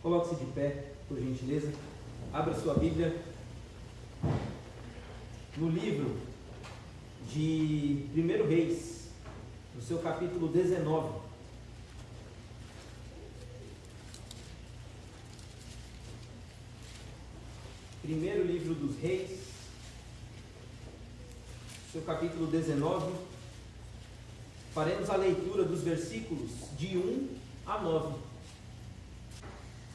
Coloque-se de pé, por gentileza. Abra sua Bíblia no livro de 1 Reis, no seu capítulo 19. Primeiro livro dos Reis, seu capítulo 19. Faremos a leitura dos versículos de 1 a 9.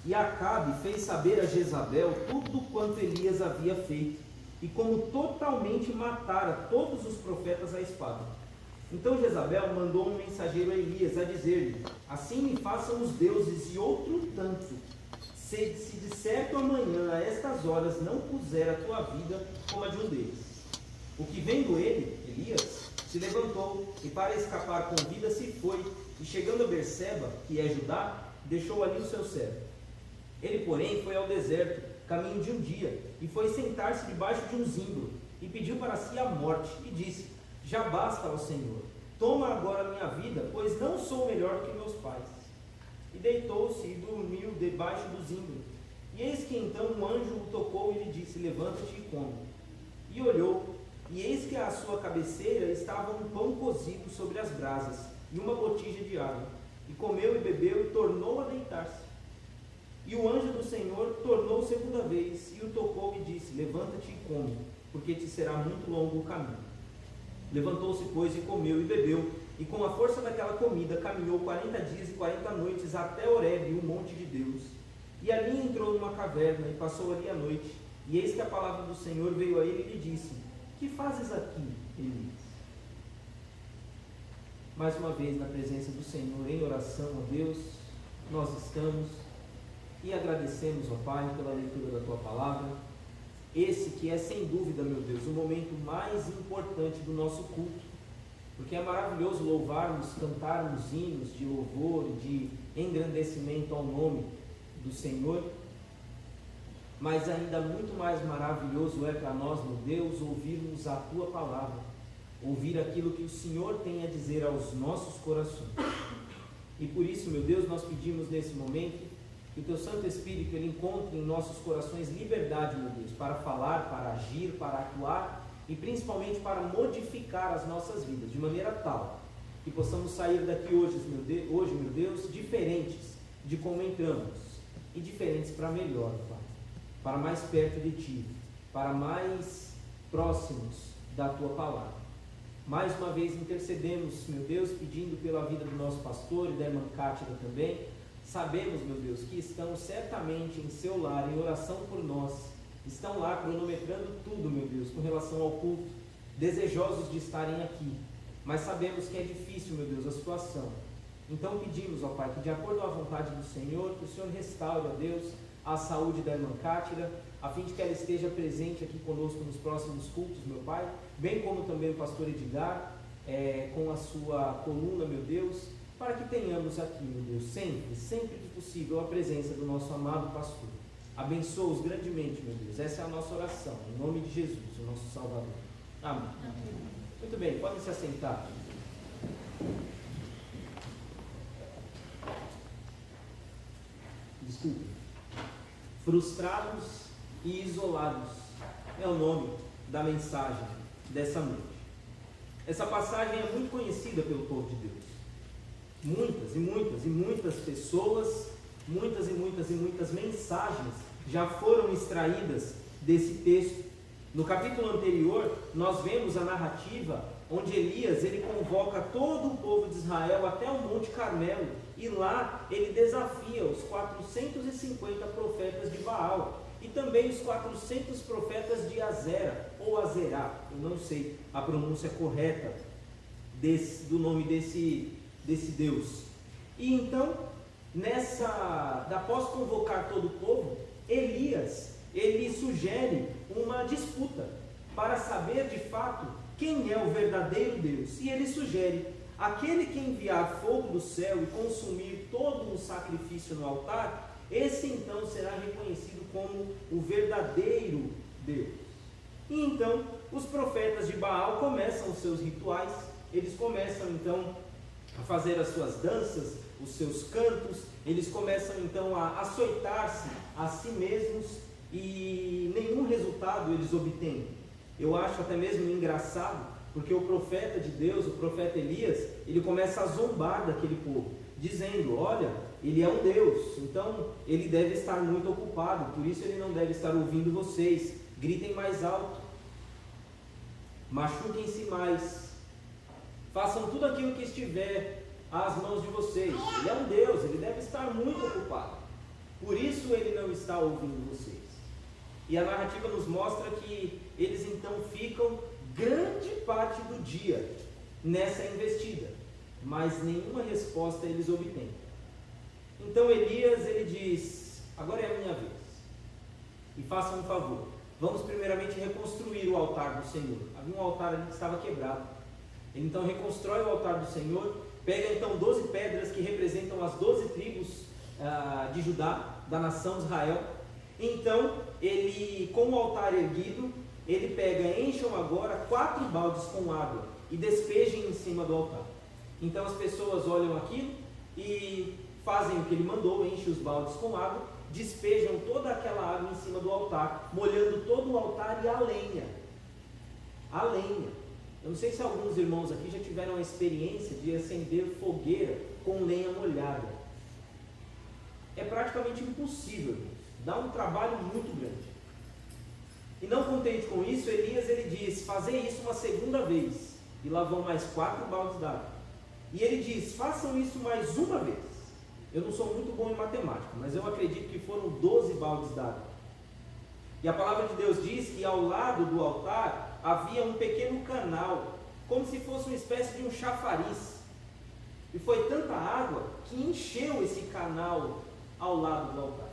E Acabe fez saber a Jezabel tudo quanto Elias havia feito, e como totalmente matara todos os profetas à espada. Então Jezabel mandou um mensageiro a Elias a dizer-lhe: assim me façam os deuses e outro tanto, se de certo amanhã a estas horas não puser a tua vida como a de um deles. O que vendo ele, Elias, se levantou e para escapar com vida se foi, e chegando a Berseba, que é Judá, deixou ali o seu servo. Ele, porém, foi ao deserto, caminho de um dia, e foi sentar-se debaixo de um zimbro, e pediu para si a morte, e disse: já basta, ó Senhor, toma agora minha vida, pois não sou melhor do que meus pais. E deitou-se e dormiu debaixo do zimbro. E eis que então um anjo o tocou e lhe disse: levanta-te e come. E olhou, e eis que à sua cabeceira estava um pão cozido sobre as brasas, e uma botija de água. E comeu e bebeu, e tornou a deitar-se. E o anjo do Senhor tornou segunda vez, e o tocou e disse: levanta-te e come, porque te será muito longo o caminho. Levantou-se, pois, e comeu e bebeu, e com a força daquela comida caminhou 40 dias e 40 noites até Horebe, o monte de Deus. E ali entrou numa caverna, e passou ali a noite. E eis que a palavra do Senhor veio a ele e lhe disse: que fazes aqui, Elias? Mais uma vez, na presença do Senhor, em oração a Deus, nós estamos e agradecemos, ó Pai, pela leitura da Tua Palavra. Esse que é, sem dúvida, meu Deus, o momento mais importante do nosso culto, porque é maravilhoso louvarmos, cantarmos hinos de louvor, de engrandecimento ao nome do Senhor, mas ainda muito mais maravilhoso é para nós, meu Deus, ouvirmos a Tua Palavra, ouvir aquilo que o Senhor tem a dizer aos nossos corações. E por isso, meu Deus, nós pedimos nesse momento que o Teu Santo Espírito ele encontre em nossos corações liberdade, meu Deus, para falar, para agir, para atuar e principalmente para modificar as nossas vidas, de maneira tal que possamos sair daqui hoje, meu Deus, diferentes de como entramos e diferentes para melhor, Pai, para mais perto de Ti, para mais próximos da Tua Palavra. Mais uma vez intercedemos, meu Deus, pedindo pela vida do nosso pastor e da irmã Cátira também. Sabemos, meu Deus, que estão certamente em seu lar, em oração por nós, estão lá cronometrando tudo, meu Deus, com relação ao culto, desejosos de estarem aqui, mas sabemos que é difícil, meu Deus, a situação. Então pedimos, ó Pai, que de acordo à vontade do Senhor, que o Senhor restaure, ó Deus, a saúde da irmã Cátira, a fim de que ela esteja presente aqui conosco nos próximos cultos, meu Pai, bem como também o pastor Edgar, com a sua coluna, meu Deus, para que tenhamos aqui, meu Deus, sempre que possível, a presença do nosso amado pastor. Abençoa-os grandemente, meu Deus. Essa é a nossa oração, em nome de Jesus, o nosso Salvador. Amém. Muito bem, podem se assentar. Desculpe. Frustrados e isolados é o nome da mensagem dessa noite. Essa passagem é muito conhecida pelo povo de Deus. Muitas pessoas, muitas mensagens já foram extraídas desse texto. No capítulo anterior, nós vemos a narrativa onde Elias ele convoca todo o povo de Israel até o Monte Carmelo, e lá ele desafia os 450 profetas de Baal e também os 400 profetas de Azera ou Azerá, eu não sei a pronúncia correta do nome desse Deus. E então, após convocar todo o povo, Elias, ele sugere uma disputa para saber de fato quem é o verdadeiro Deus. E ele sugere: aquele que enviar fogo do céu e consumir todo um sacrifício no altar, esse então será reconhecido como o verdadeiro Deus. E então, os profetas de Baal começam os seus rituais, eles começam então a fazer as suas danças, os seus cantos, eles começam então a açoitar-se a si mesmos e nenhum resultado eles obtêm. Eu acho até mesmo engraçado, porque o profeta de Deus, o profeta Elias, ele começa a zombar daquele povo, dizendo: olha, ele é um Deus, então ele deve estar muito ocupado, por isso ele não deve estar ouvindo vocês, gritem mais alto, machuquem-se mais, façam tudo aquilo que estiver às mãos de vocês. Ele é um Deus, ele deve estar muito ocupado, por isso ele não está ouvindo vocês. E a narrativa nos mostra que eles então ficam grande parte do dia nessa investida, mas nenhuma resposta eles obtêm. Então Elias, ele diz: agora é a minha vez, e façam um favor, vamos primeiramente reconstruir o altar do Senhor. Havia um altar ali que estava quebrado. Ele então reconstrói o altar do Senhor, pega então 12 pedras que representam as 12 tribos de Judá, da nação de Israel. Então ele, com o altar erguido, ele pega: encham agora 4 baldes com água e despejem em cima do altar. Então as pessoas olham aquilo e fazem o que ele mandou, enchem os baldes com água, despejam toda aquela água em cima do altar, molhando todo o altar e a lenha. A lenha. Eu não sei se alguns irmãos aqui já tiveram a experiência de acender fogueira com lenha molhada. É praticamente impossível, irmãos. Dá um trabalho muito grande. E não contente com isso, Elias, ele diz: fazer isso uma segunda vez. E lá vão mais 4 baldes d'água. E ele diz: façam isso mais uma vez. Eu não sou muito bom em matemática, mas eu acredito que foram 12 baldes d'água. E a palavra de Deus diz que ao lado do altar havia um pequeno canal, como se fosse uma espécie de um chafariz. E foi tanta água que encheu esse canal ao lado do altar.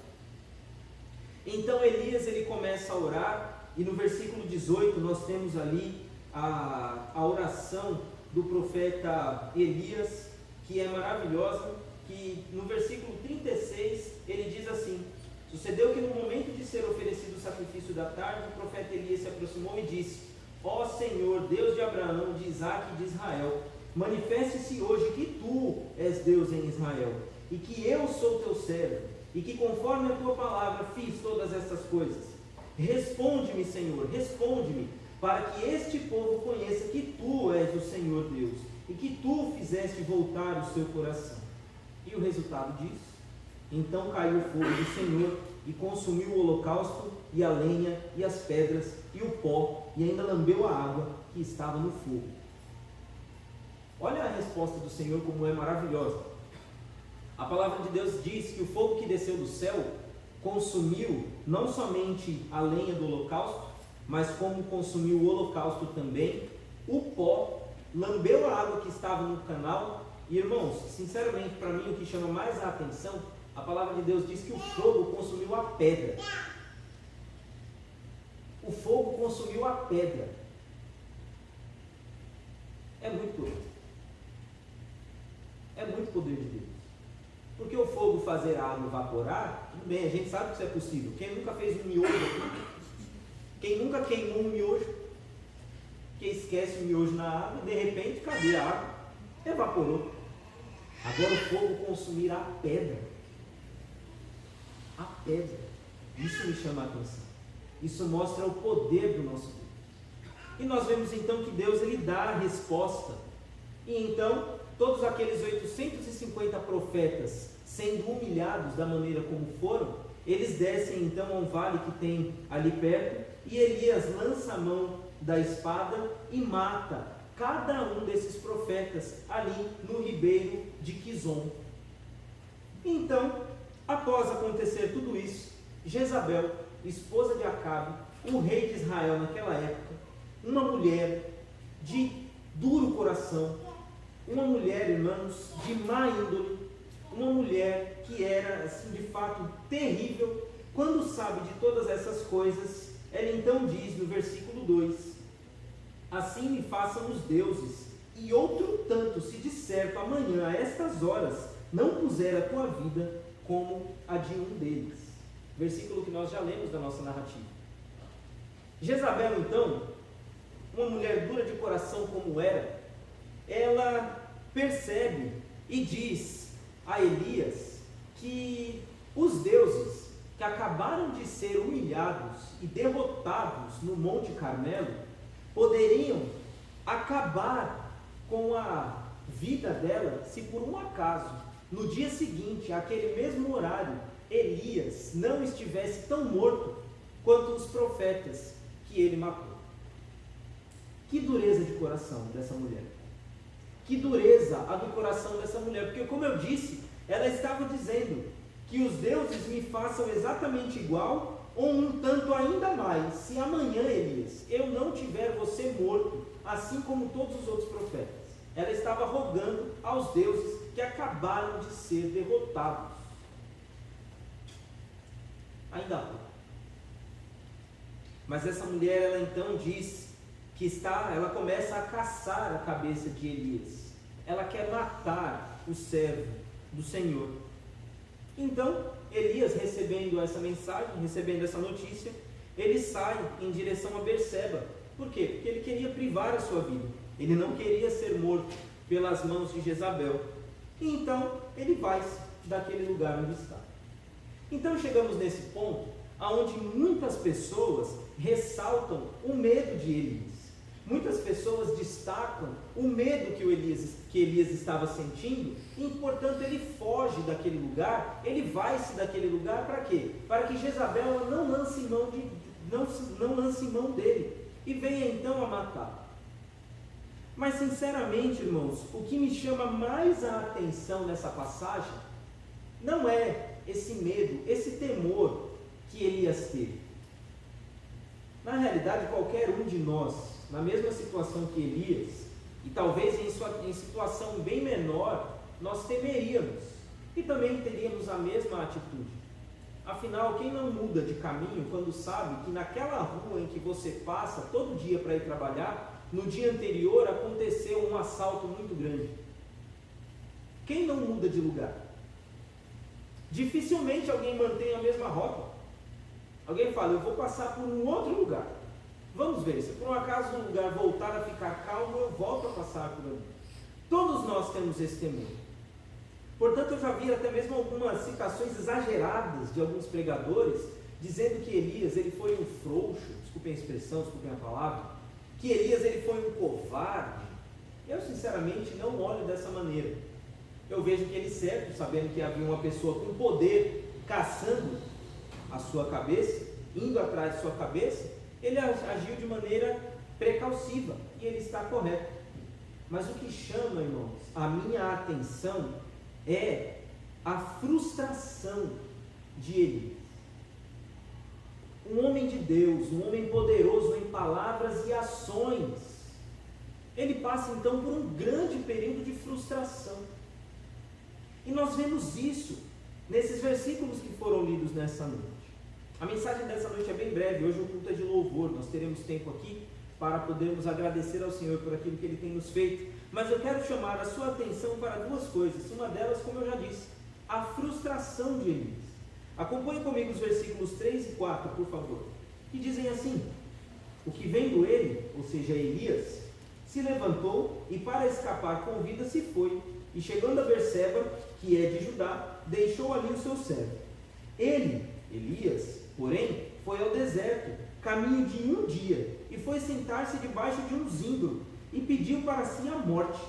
Então Elias, ele começa a orar, e no versículo 18 nós temos ali a oração do profeta Elias, que é maravilhosa, que no versículo 36 ele diz assim: sucedeu que no momento de ser oferecido o sacrifício da tarde, o profeta Elias se aproximou e disse: ó Senhor, Deus de Abraão, de Isaque e de Israel, manifeste-se hoje que tu és Deus em Israel, e que eu sou teu servo, e que conforme a tua palavra fiz todas estas coisas. Responde-me, Senhor, responde-me, para que este povo conheça que tu és o Senhor Deus, e que tu fizeste voltar o seu coração. E o resultado disso? Então caiu o fogo do Senhor e consumiu o holocausto, e a lenha, e as pedras, e o pó, e ainda lambeu a água que estava no fogo. Olha a resposta do Senhor como é maravilhosa. A palavra de Deus diz que o fogo que desceu do céu consumiu não somente a lenha do holocausto, mas como consumiu o holocausto também, o pó, lambeu a água que estava no canal. E irmãos, sinceramente, para mim o que chama mais a atenção, a palavra de Deus diz que o fogo consumiu a pedra. O fogo consumiu a pedra. É muito poder. É muito poder de Deus. Porque o fogo fazer a água evaporar, tudo bem, a gente sabe que isso é possível. Quem nunca fez um miojo aqui? Quem nunca queimou um miojo? Que esquece o miojo na água e de repente, cadê a água? Evaporou. Agora o fogo consumirá a pedra. A pedra. Isso me chama a atenção. Isso mostra o poder do nosso Deus. E nós vemos então que Deus, ele dá a resposta. E então, todos aqueles 850 profetas, sendo humilhados da maneira como foram, eles descem então a um vale que tem ali perto, e Elias lança a mão da espada e mata cada um desses profetas ali no ribeiro de Quizon. Então, após acontecer tudo isso, Jezabel, esposa de Acabe, o rei de Israel naquela época, uma mulher de duro coração, uma mulher, irmãos, de má índole, uma mulher que era, assim, de fato, terrível. Quando sabe de todas essas coisas, ela então diz no versículo 2: assim me façam os deuses, e outro tanto, se de certo amanhã a estas horas não puser a tua vida como a de um deles. Versículo que nós já lemos da nossa narrativa. Jezabel então, uma mulher dura de coração como era, ela percebe e diz: a Elias que os deuses que acabaram de ser humilhados e derrotados no Monte Carmelo poderiam acabar com a vida dela se por um acaso, no dia seguinte, àquele mesmo horário, Elias não estivesse tão morto quanto os profetas que ele matou. Que dureza de coração dessa mulher. Que dureza a do coração dessa mulher, porque como eu disse, ela estava dizendo que os deuses me façam exatamente igual ou um tanto ainda mais, se amanhã, Elias, eu não tiver você morto, assim como todos os outros profetas. Ela estava rogando aos deuses que acabaram de ser derrotados. Ainda há. Mas essa mulher, ela então diz que ela começa a caçar a cabeça de Elias. Ela quer matar o servo do Senhor. Então, Elias, recebendo essa mensagem, recebendo essa notícia, ele sai em direção a Berseba. Por quê? Porque ele queria privar a sua vida. Ele não queria ser morto pelas mãos de Jezabel. E então, ele vai daquele lugar onde está. Então, chegamos nesse ponto, onde muitas pessoas ressaltam o medo de Elias. Muitas pessoas destacam o medo que Elias estava sentindo, e portanto ele foge daquele lugar, ele vai-se daquele lugar para quê? Para que Jezabel não lance mão dele e venha então a matá-lo. Mas sinceramente, irmãos, o que me chama mais a atenção nessa passagem não é esse medo, esse temor que Elias teve. Na realidade, qualquer um de nós, na mesma situação que Elias, e talvez em situação bem menor, nós temeríamos e também teríamos a mesma atitude. Afinal, quem não muda de caminho quando sabe que naquela rua em que você passa todo dia para ir trabalhar, no dia anterior aconteceu um assalto muito grande? Quem não muda de lugar? Dificilmente alguém mantém a mesma rota. Alguém fala, eu vou passar por um outro lugar. Vamos ver, se por um acaso o lugar voltar a ficar calmo, eu volto a passar por ali. Todos nós temos esse temor. Portanto, eu já vi até mesmo algumas citações exageradas de alguns pregadores, dizendo que Elias ele foi um frouxo, desculpem a expressão, desculpem a palavra, que Elias ele foi um covarde. Eu sinceramente não olho dessa maneira. Eu vejo que ele certo, sabendo que havia uma pessoa com poder caçando a sua cabeça, indo atrás de sua cabeça, ele agiu de maneira precautiva, e ele está correto. Mas o que chama, irmãos, a minha atenção é a frustração de Elias. Um homem de Deus, um homem poderoso em palavras e ações, ele passa então por um grande período de frustração. E nós vemos isso nesses versículos que foram lidos nessa noite. A mensagem dessa noite é bem breve, hoje o culto é de louvor, nós teremos tempo aqui para podermos agradecer ao Senhor por aquilo que Ele tem nos feito, mas eu quero chamar a sua atenção para duas coisas, uma delas, como eu já disse, a frustração de Elias. Acompanhe comigo os versículos 3 e 4, por favor, que dizem assim: o que vendo ele, ou seja, Elias, se levantou e para escapar com vida se foi, e chegando a Berseba, que é de Judá, deixou ali o seu servo. Ele, Elias, porém, foi ao deserto, caminho de um dia, e foi sentar-se debaixo de um zimbro, e pediu para si a morte,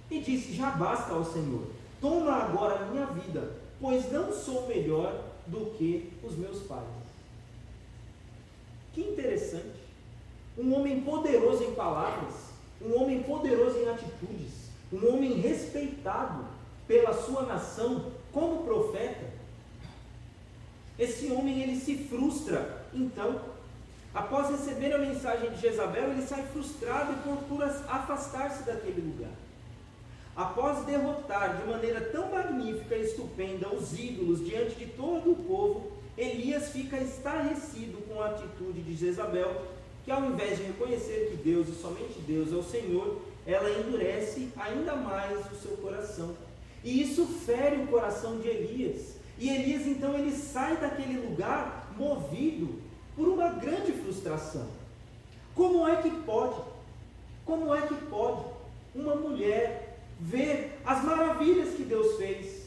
e disse: já basta, ó Senhor, toma agora a minha vida, pois não sou melhor do que os meus pais. Que interessante, um homem poderoso em palavras, um homem poderoso em atitudes, um homem respeitado pela sua nação como profeta. Esse homem ele se frustra, então, após receber a mensagem de Jezabel, ele sai frustrado e procura afastar-se daquele lugar. Após derrotar de maneira tão magnífica e estupenda os ídolos diante de todo o povo, Elias fica estarrecido com a atitude de Jezabel, que ao invés de reconhecer que Deus e somente Deus é o Senhor, ela endurece ainda mais o seu coração. E isso fere o coração de Elias. E Elias então ele sai daquele lugar movido por uma grande frustração. Como é que pode uma mulher ver as maravilhas que Deus fez,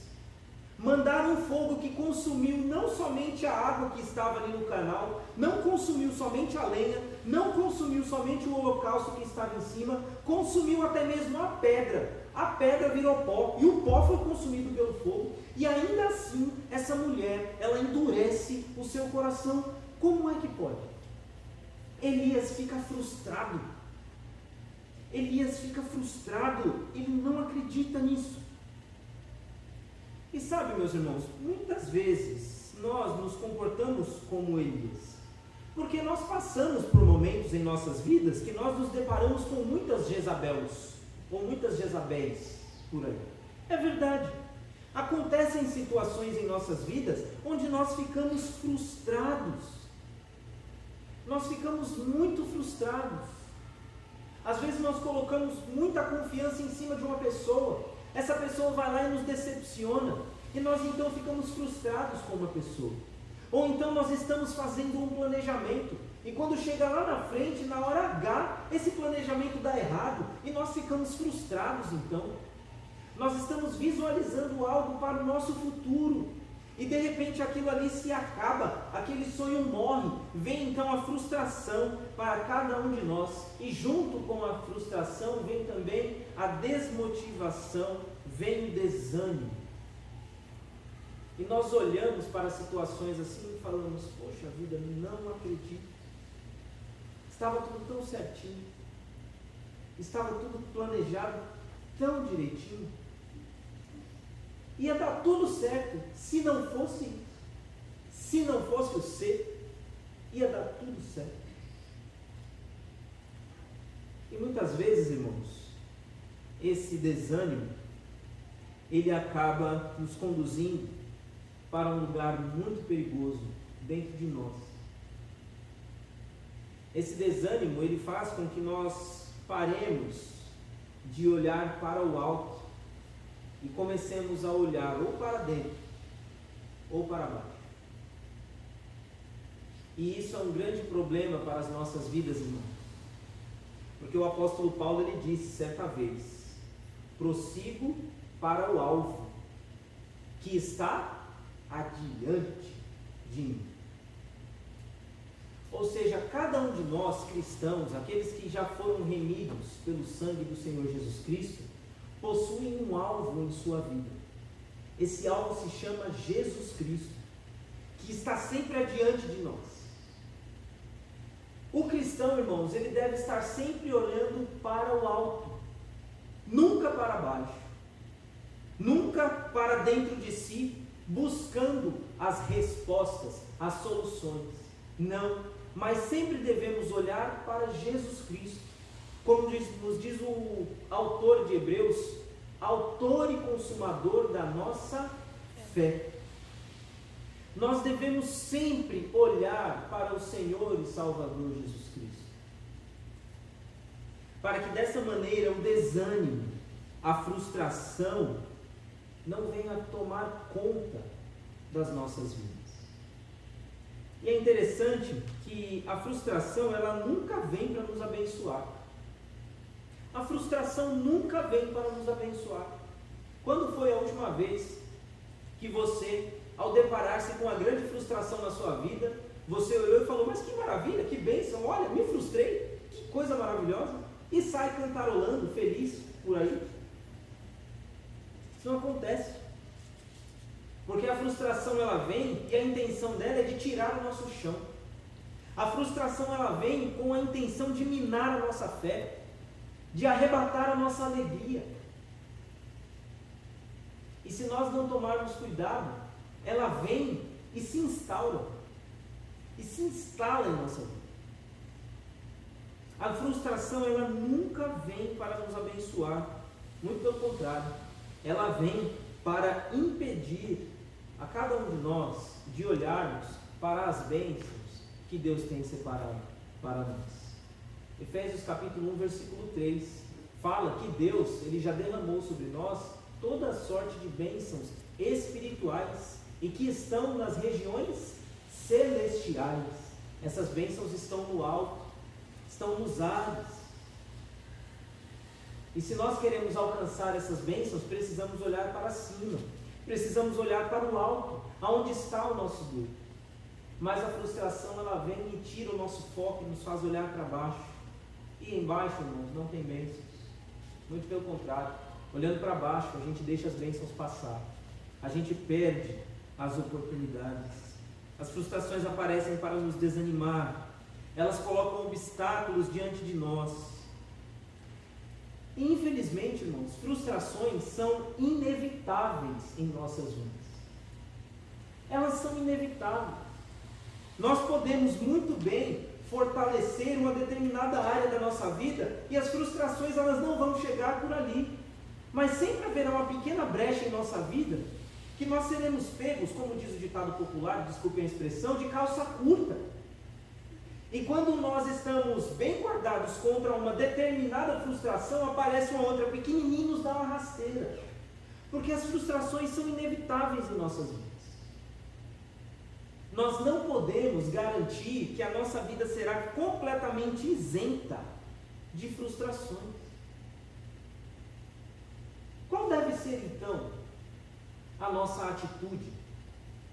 mandaram um fogo que consumiu não somente a água que estava ali no canal, não consumiu somente a lenha, não consumiu somente o holocausto que estava em cima, consumiu até mesmo a pedra. A pedra virou pó e o pó foi consumido pelo fogo, e ainda assim essa mulher, ela endurece o seu coração. Como é que pode? Elias fica frustrado. Elias fica frustrado, ele não acredita nisso. E sabe, meus irmãos, muitas vezes nós nos comportamos como Elias, porque nós passamos por momentos em nossas vidas que nós nos deparamos com muitas Jezabels, ou muitas Jezabéis por aí. É verdade. Acontecem situações em nossas vidas onde nós ficamos frustrados. Nós ficamos muito frustrados. Às vezes nós colocamos muita confiança em cima de uma pessoa. Essa pessoa vai lá e nos decepciona. E nós então ficamos frustrados com uma pessoa. Ou então nós estamos fazendo um planejamento. E quando chega lá na frente, na hora H, esse planejamento dá errado. E nós ficamos frustrados então. Nós estamos visualizando algo para o nosso futuro. E de repente aquilo ali se acaba, aquele sonho morre, vem então a frustração para cada um de nós, e junto com a frustração vem também a desmotivação, vem o desânimo. E nós olhamos para situações assim e falamos: poxa vida, não acredito, estava tudo tão certinho, estava tudo planejado tão direitinho, ia dar tudo certo, se não fosse isso, se não fosse o C, ia dar tudo certo. E muitas vezes, irmãos, esse desânimo, ele acaba nos conduzindo para um lugar muito perigoso dentro de nós. Esse desânimo, ele faz com que nós paremos de olhar para o alto e comecemos a olhar ou para dentro ou para baixo. E isso é um grande problema para as nossas vidas, irmãos. Porque o apóstolo Paulo, ele disse certa vez: prossigo para o alvo que está adiante de mim. Ou seja, cada um de nós cristãos, aqueles que já foram remidos pelo sangue do Senhor Jesus Cristo, possuem um alvo em sua vida. Esse alvo se chama Jesus Cristo, que está sempre adiante de nós. O cristão, irmãos, ele deve estar sempre olhando para o alto, nunca para baixo, nunca para dentro de si, buscando as respostas, as soluções. Não, mas sempre devemos olhar para Jesus Cristo. Como nos diz o autor de Hebreus, autor e consumador da nossa fé. Nós devemos sempre olhar para o Senhor e Salvador Jesus Cristo, para que dessa maneira o desânimo, a frustração não venha tomar conta das nossas vidas. E é interessante que a frustração, ela nunca vem para nos abençoar. A frustração nunca vem para nos abençoar. Quando foi a última vez que você, ao deparar-se com uma grande frustração na sua vida, você olhou e falou: mas que maravilha, que bênção, olha, me frustrei, que coisa maravilhosa, e sai cantarolando, feliz por aí? Isso não acontece. Porque a frustração, ela vem e a intenção dela é de tirar o nosso chão. A frustração, ela vem com a intenção de minar a nossa fé, de arrebatar a nossa alegria. E se nós não tomarmos cuidado, ela vem e se instaura, e se instala em nossa vida. A frustração, ela nunca vem para nos abençoar, muito pelo contrário, ela vem para impedir a cada um de nós de olharmos para as bênçãos que Deus tem separado para nós. Efésios capítulo 1, versículo 3, fala que Deus, ele já derramou sobre nós toda sorte de bênçãos espirituais e que estão nas regiões celestiais. Essas bênçãos estão no alto, estão nos ares. E se nós queremos alcançar essas bênçãos, precisamos olhar para cima. Precisamos olhar para o alto, aonde está o nosso Deus. Mas a frustração, ela vem e tira o nosso foco e nos faz olhar para baixo. E embaixo, irmãos, não tem bênçãos. Muito pelo contrário. Olhando para baixo, a gente deixa as bênçãos passar. A gente perde as oportunidades. As frustrações aparecem para nos desanimar. Elas colocam obstáculos diante de nós. E, infelizmente, irmãos, frustrações são inevitáveis em nossas vidas. Elas são inevitáveis. Nós podemos muito bem fortalecer uma determinada área da nossa vida e as frustrações, elas não vão chegar por ali. Mas sempre haverá uma pequena brecha em nossa vida que nós seremos pegos, como diz o ditado popular, desculpem a expressão, de calça curta. E quando nós estamos bem guardados contra uma determinada frustração, aparece uma outra pequenininha e nos dá uma rasteira. Porque as frustrações são inevitáveis em nossas vidas. Nós não podemos garantir que a nossa vida será completamente isenta de frustrações. Qual deve ser então a nossa atitude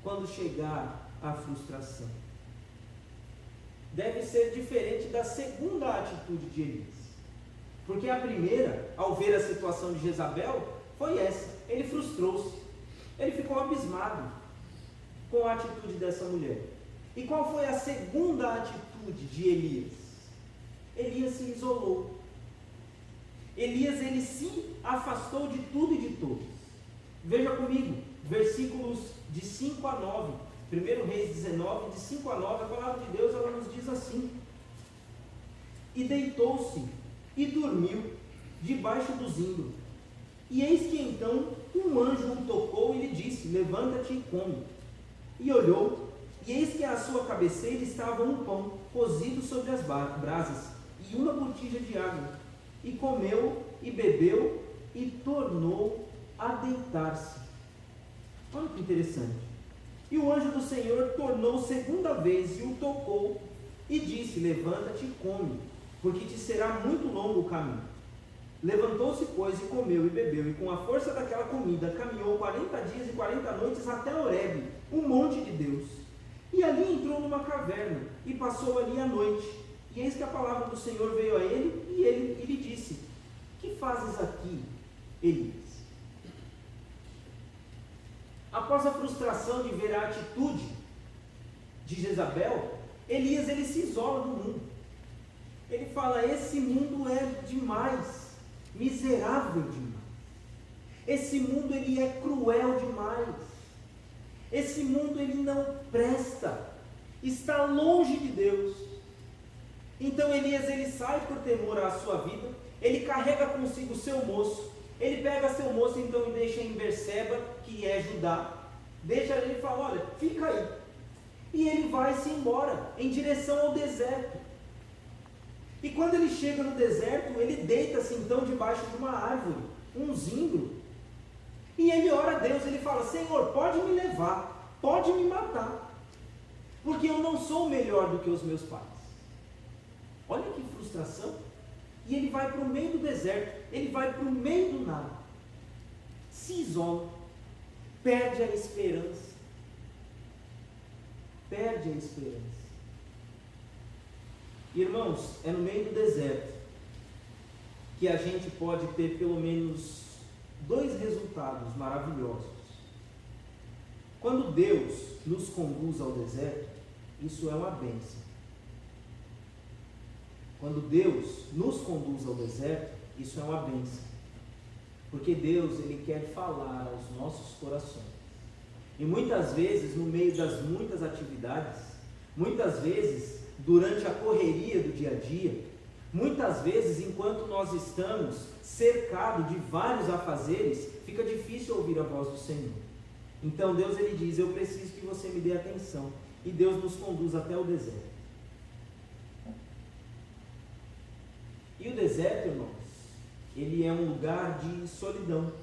quando chegar a frustração? Deve ser diferente da segunda atitude de Elias. Porque a primeira, ao ver a situação de Jezabel, foi essa. Ele frustrou-se. Ele ficou abismado com a atitude dessa mulher. E qual foi a segunda atitude de Elias? Elias se isolou. Elias, ele se afastou de tudo e de todos. Veja comigo, versículos de 5 a 9. 1 Reis 19, de 5 a 9, a palavra de Deus, ela nos diz assim: e deitou-se e dormiu debaixo do zimbro. E eis que então um anjo o tocou e lhe disse: levanta-te e come. E olhou, e eis que à sua cabeceira estava um pão cozido sobre as brasas e uma botija de água. E comeu e bebeu e tornou a deitar-se. Olha que interessante. E o anjo do Senhor tornou segunda vez e o tocou e disse: levanta-te e come, porque te será muito longo o caminho. Levantou-se, pois, e comeu e bebeu, e com a força daquela comida caminhou 40 dias e 40 noites até Horebe, o monte de Deus. E ali entrou numa caverna e passou ali a noite. E eis que a palavra do Senhor veio a ele e lhe disse: que fazes aqui, Elias? Após a frustração de ver a atitude de Jezabel, Elias, ele se isola do mundo. Ele fala: esse mundo é demais, miserável demais. Esse mundo, ele é cruel demais. Esse mundo, ele não presta, está longe de Deus. Então Elias, ele sai por temor à sua vida, ele carrega consigo o seu moço. Ele pega seu moço então e deixa em Berseba, que é Judá, deixa ele e fala: olha, fica aí. E ele vai-se embora em direção ao deserto. E quando ele chega no deserto, ele deita-se então debaixo de uma árvore, um zimbro. E ele ora a Deus, ele fala: Senhor, pode me levar, pode me matar, porque eu não sou melhor do que os meus pais. Olha que frustração. E ele vai para o meio do deserto, ele vai para o meio do nada, se isola, perde a esperança. Perde a esperança. Irmãos, é no meio do deserto que a gente pode ter pelo menos dois resultados maravilhosos. Quando Deus nos conduz ao deserto, isso é uma bênção. Quando Deus nos conduz ao deserto, isso é uma bênção. Porque Deus, ele quer falar aos nossos corações. E muitas vezes, no meio das muitas atividades, muitas vezes, durante a correria do dia a dia, muitas vezes, enquanto nós estamos cercados de vários afazeres, fica difícil ouvir a voz do Senhor. Então Deus, ele diz: eu preciso que você me dê atenção. E Deus nos conduz até o deserto. E o deserto, irmãos, ele é um lugar de solidão.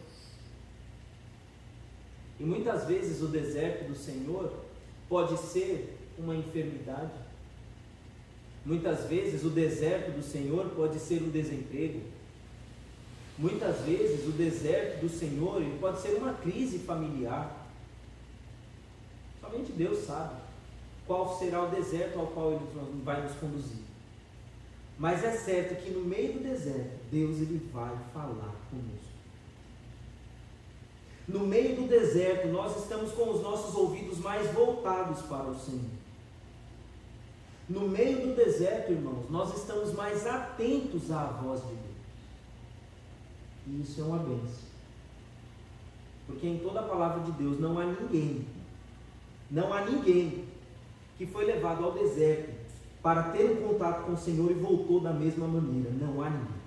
E muitas vezes o deserto do Senhor pode ser uma enfermidade. Muitas vezes o deserto do Senhor pode ser um desemprego. Muitas vezes o deserto do Senhor, ele pode ser uma crise familiar. Somente Deus sabe qual será o deserto ao qual Ele vai nos conduzir. Mas é certo que no meio do deserto, Deus ele vai falar conosco. No meio do deserto, nós estamos com os nossos ouvidos mais voltados para o Senhor. No meio do deserto, irmãos, nós estamos mais atentos à voz de Deus. E isso é uma bênção. Porque em toda a palavra de Deus não há ninguém que foi levado ao deserto para ter um contato com o Senhor e voltou da mesma maneira. Não há ninguém.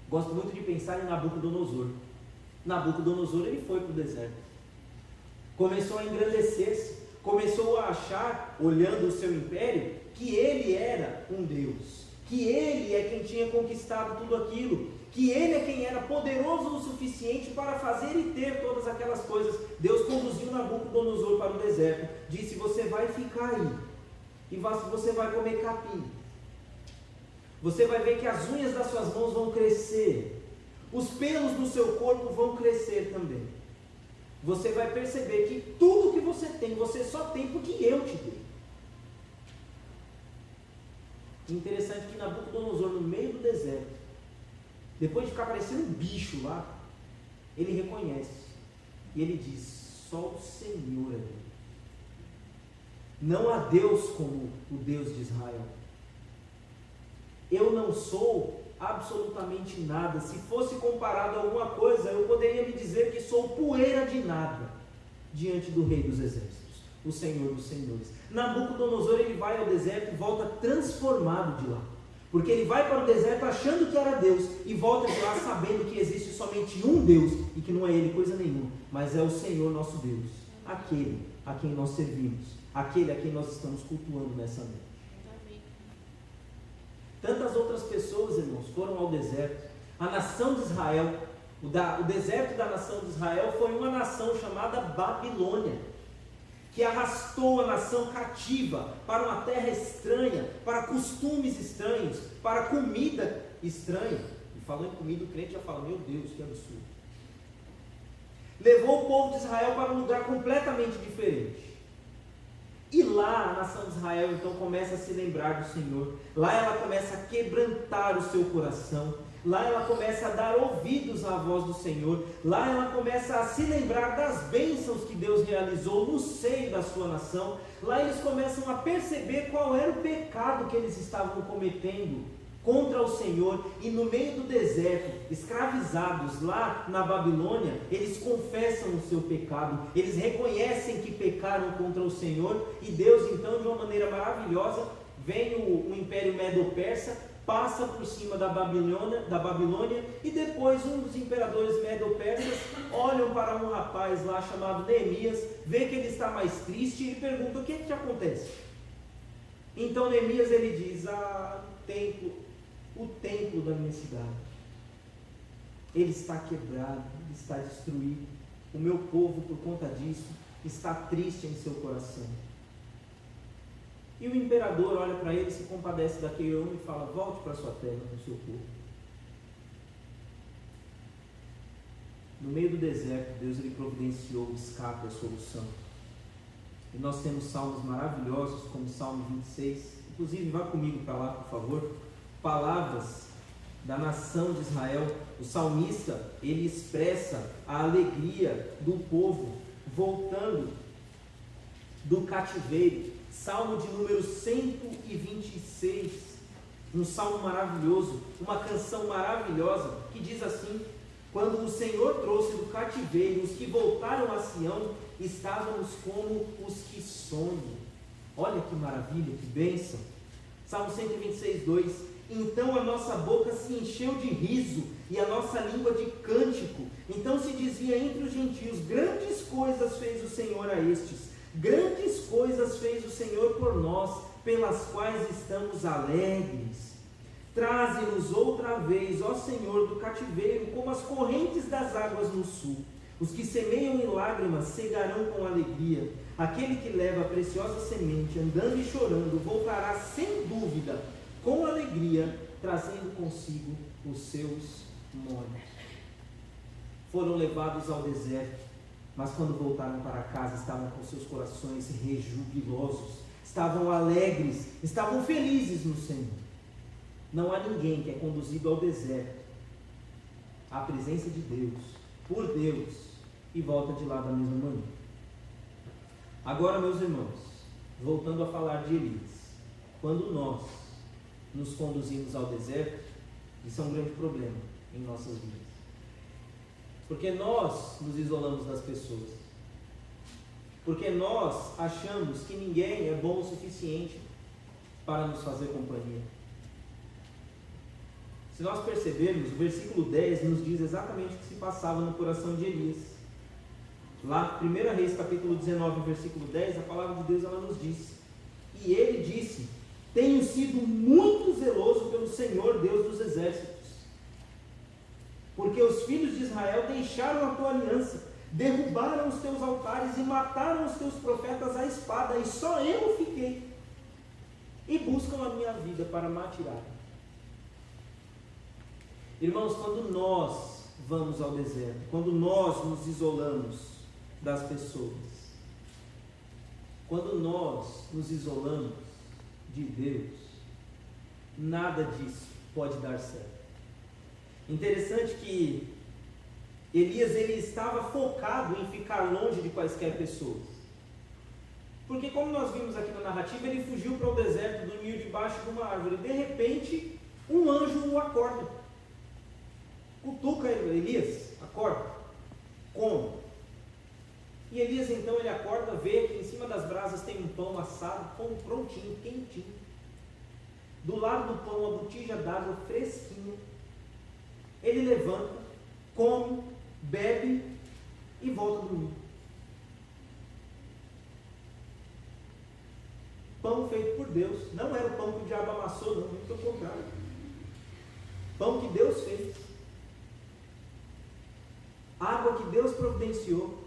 Gosto muito de pensar em Nabucodonosor. Nabucodonosor, ele foi para o deserto. Começou a engrandecer-se. Começou a achar, olhando o seu império, que ele era um Deus. Que ele é quem tinha conquistado tudo aquilo. Que ele é quem era poderoso o suficiente para fazer e ter todas aquelas coisas. Deus conduziu Nabucodonosor para o deserto. Disse: você vai ficar aí. E você vai comer capim. Você vai ver que as unhas das suas mãos vão crescer. Os pelos do seu corpo vão crescer também. Você vai perceber que tudo que você tem, você só tem porque eu te dei. Interessante que Nabucodonosor, no meio do deserto, depois de ficar parecendo um bicho lá, ele reconhece. E ele diz: só o Senhor é Deus. Não há Deus como o Deus de Israel. Eu não sou absolutamente nada. Se fosse comparado a alguma coisa, eu poderia me dizer que sou poeira de nada diante do Rei dos Exércitos, o Senhor dos Senhores. Nabucodonosor, ele vai ao deserto e volta transformado de lá, porque ele vai para o deserto achando que era Deus e volta de lá sabendo que existe somente um Deus e que não é Ele coisa nenhuma, mas é o Senhor nosso Deus, aquele a quem nós servimos, aquele a quem nós estamos cultuando nessa noite. Tantas outras pessoas, irmãos, foram ao deserto. A nação de Israel, o deserto da nação de Israel foi uma nação chamada Babilônia, que arrastou a nação cativa para uma terra estranha, para costumes estranhos, para comida estranha. E falando em comida, o crente já fala: meu Deus, que absurdo. Levou o povo de Israel para um lugar completamente diferente. E lá a nação de Israel então começa a se lembrar do Senhor. Lá ela começa a quebrantar o seu coração. Lá ela começa a dar ouvidos à voz do Senhor. Lá ela começa a se lembrar das bênçãos que Deus realizou no seio da sua nação. Lá eles começam a perceber qual era o pecado que eles estavam cometendo contra o Senhor. E no meio do deserto, escravizados lá na Babilônia, eles confessam o seu pecado, eles reconhecem que pecaram contra o Senhor. E Deus então, de uma maneira maravilhosa, vem o Império Medo-Persa, passa por cima da Babilônia, e depois um dos imperadores medo-persas olham para um rapaz lá chamado Neemias, vê que ele está mais triste e pergunta: o que te acontece? Então Neemias, ele diz: o templo da minha cidade, ele está quebrado, ele está destruído, o meu povo por conta disso está triste em seu coração. E o imperador olha para ele, se compadece daquele homem e fala: volte para sua terra, para o seu povo. No meio do deserto, Deus ele providenciou o escape, a solução. E nós temos salmos maravilhosos, como o Salmo 26. Inclusive, vá comigo para lá, por favor. Palavras da nação de Israel. O salmista, ele expressa a alegria do povo voltando do cativeiro. Salmo de número 126, um salmo maravilhoso, uma canção maravilhosa, que diz assim: quando o Senhor trouxe do cativeiro os que voltaram a Sião, estávamos como os que sonham. Olha que maravilha, que bênção. Salmo 126, 2: então a nossa boca se encheu de riso e a nossa língua de cântico. Então se dizia entre os gentios: grandes coisas fez o Senhor a estes. Grandes coisas fez o Senhor por nós, pelas quais estamos alegres. Traze-nos outra vez, ó Senhor, do cativeiro, como as correntes das águas no sul. Os que semeiam em lágrimas cegarão com alegria. Aquele que leva a preciosa semente, andando e chorando, voltará sem dúvida, com alegria, trazendo consigo os seus molhos. Foram levados ao deserto, mas quando voltaram para casa estavam com seus corações rejubilosos, estavam alegres, estavam felizes no Senhor. Não há ninguém que é conduzido ao deserto, à presença de Deus, por Deus, e volta de lá da mesma maneira. Agora, meus irmãos, voltando a falar de Elias, quando nós nos conduzimos ao deserto, isso é um grande problema em nossas vidas. Porque nós nos isolamos das pessoas. Porque nós achamos que ninguém é bom o suficiente para nos fazer companhia. Se nós percebermos, o versículo 10 nos diz exatamente o que se passava no coração de Elias. Lá, 1 Reis, capítulo 19, versículo 10, a palavra de Deus ela nos diz: e ele disse: tenho sido muito zeloso pelo Senhor, Deus dos exércitos, porque os filhos de Israel deixaram a tua aliança, derrubaram os teus altares e mataram os teus profetas à espada, e só eu fiquei, e buscam a minha vida para me atirar. Irmãos, quando nós vamos ao deserto, quando nós nos isolamos das pessoas, quando nós nos isolamos de Deus, nada disso pode dar certo. Interessante que Elias ele estava focado em ficar longe de quaisquer pessoas. Porque como nós vimos aqui na narrativa, ele fugiu para o deserto, dormiu debaixo de uma árvore. De repente, um anjo o acorda. Cutuca Elias, acorda. Como? E Elias então ele acorda, vê que em cima das brasas tem um pão assado, pão prontinho, quentinho. Do lado do pão, uma botija d'água fresquinha. Ele levanta, come, bebe e volta a dormir. Pão feito por Deus. Não era o pão que o diabo amassou, não, muito pelo contrário. Pão que Deus fez. Água que Deus providenciou.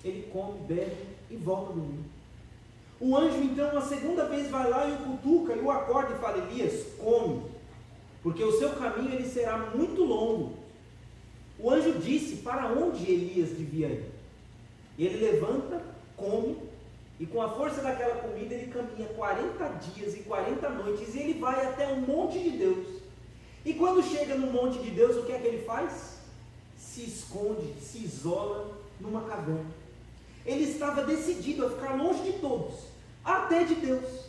Ele come, bebe e volta a dormir. O anjo então, a segunda vez, vai lá e o cutuca e o acorda e fala: Elias, come, porque o seu caminho ele será muito longo. O anjo disse para onde Elias devia ir. Ele levanta, come, e com a força daquela comida ele caminha 40 dias e 40 noites, e ele vai até o monte de Deus. E quando chega no monte de Deus, o que é que ele faz? Se esconde, se isola numa caverna. Ele estava decidido a ficar longe de todos, até de Deus.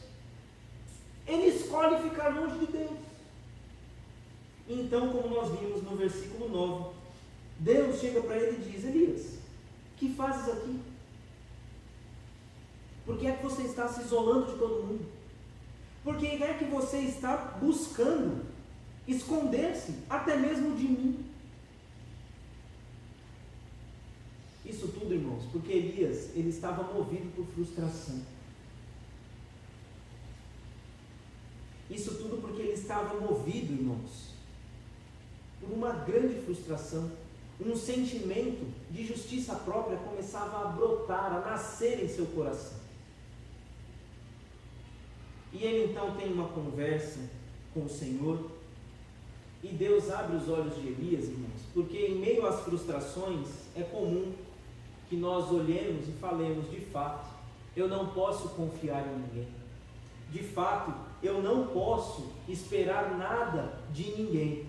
Ele escolhe ficar longe de Deus. Então, como nós vimos no versículo 9, Deus chega para ele e diz: Elias, que fazes aqui? Por que é que você está se isolando de todo mundo? Por que é que você está buscando esconder-se até mesmo de mim? Isso tudo, irmãos, porque Elias, ele estava movido por frustração. Isso tudo porque ele estava movido, irmãos, por uma grande frustração. Um sentimento de justiça própria começava a brotar, a nascer em seu coração. E ele então tem uma conversa com o Senhor, e Deus abre os olhos de Elias, irmãos, porque em meio às frustrações é comum que nós olhemos e falemos: de fato, eu não posso confiar em ninguém. De fato, eu não posso esperar nada de ninguém.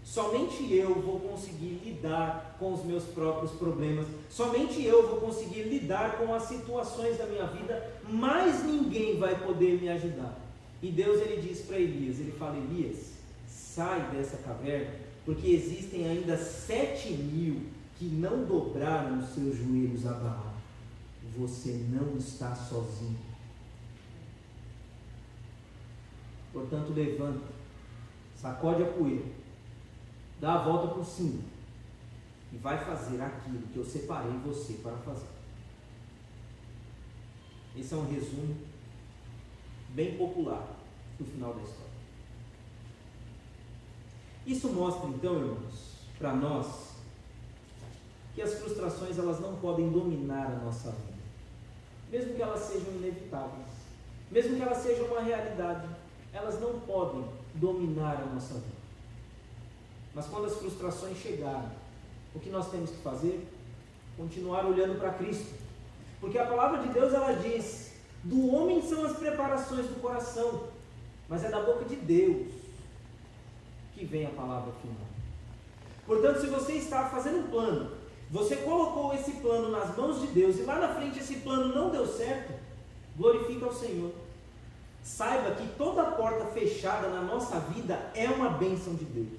Somente eu vou conseguir lidar com os meus próprios problemas. Somente eu vou conseguir lidar com as situações da minha vida. Mais ninguém vai poder me ajudar. E Deus ele diz para Elias, ele fala: Elias, sai dessa caverna, porque existem ainda 7.000 que não dobraram os seus joelhos a Baal. Você não está sozinho. Portanto, levanta, sacode a poeira, dá a volta por cima e vai fazer aquilo que eu separei você para fazer. Esse é um resumo bem popular do final da história. Isso mostra então, irmãos, para nós, que as frustrações elas não podem dominar a nossa vida, mesmo que elas sejam inevitáveis, mesmo que elas sejam uma realidade, elas não podem dominar a nossa vida. Mas quando as frustrações chegarem, o que nós temos que fazer? Continuar olhando para Cristo. Porque a palavra de Deus, ela diz: do homem são as preparações do coração, mas é da boca de Deus que vem a palavra final. Portanto, se você está fazendo um plano, você colocou esse plano nas mãos de Deus e lá na frente esse plano não deu certo, glorifica ao Senhor. Saiba que toda porta fechada na nossa vida é uma bênção de Deus.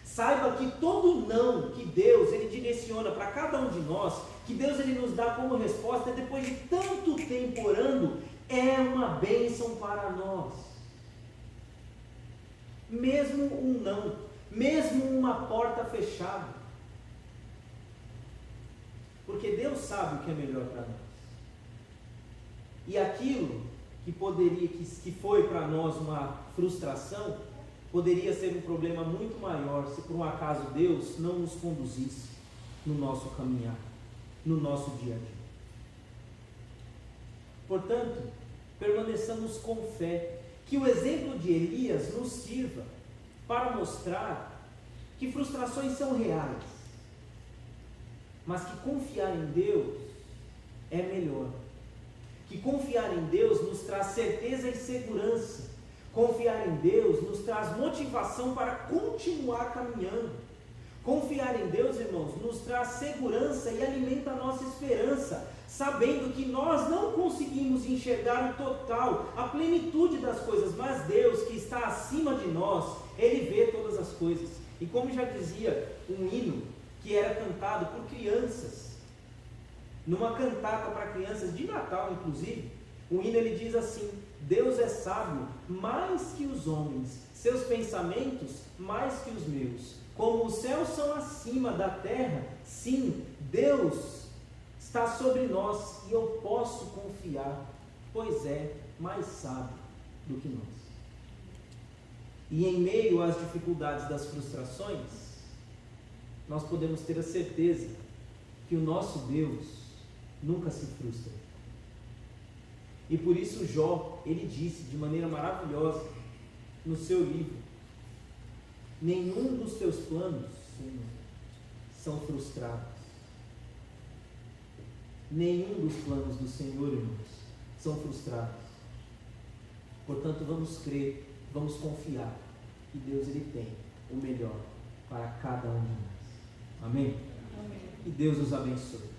Saiba que todo não que Deus ele direciona para cada um de nós, que Deus ele nos dá como resposta depois de tanto tempo orando, é uma bênção para nós. Mesmo um não, mesmo uma porta fechada. Porque Deus sabe o que é melhor para nós. E aquilo que foi para nós uma frustração, poderia ser um problema muito maior se por um acaso Deus não nos conduzisse no nosso caminhar, no nosso dia a dia. Portanto, permaneçamos com fé, que o exemplo de Elias nos sirva para mostrar que frustrações são reais, mas que confiar em Deus é melhor. Que confiar em Deus nos traz certeza e segurança. Confiar em Deus nos traz motivação para continuar caminhando. Confiar em Deus, irmãos, nos traz segurança e alimenta a nossa esperança, sabendo que nós não conseguimos enxergar o total, a plenitude das coisas, mas Deus, que está acima de nós, Ele vê todas as coisas. E como já dizia um hino que era cantado por crianças, numa cantata para crianças de Natal, inclusive, o hino ele diz assim: Deus é sábio mais que os homens, seus pensamentos mais que os meus. Como os céus são acima da terra, sim, Deus está sobre nós e eu posso confiar, pois é mais sábio do que nós. E em meio às dificuldades das frustrações, nós podemos ter a certeza que o nosso Deus nunca se frustra. E por isso Jó, ele disse de maneira maravilhosa no seu livro: nenhum dos teus planos, Senhor, são frustrados. Nenhum dos planos do Senhor, irmãos, são frustrados. Portanto, vamos crer, vamos confiar que Deus ele tem o melhor para cada um de nós. Amém? Amém. Que Deus os abençoe.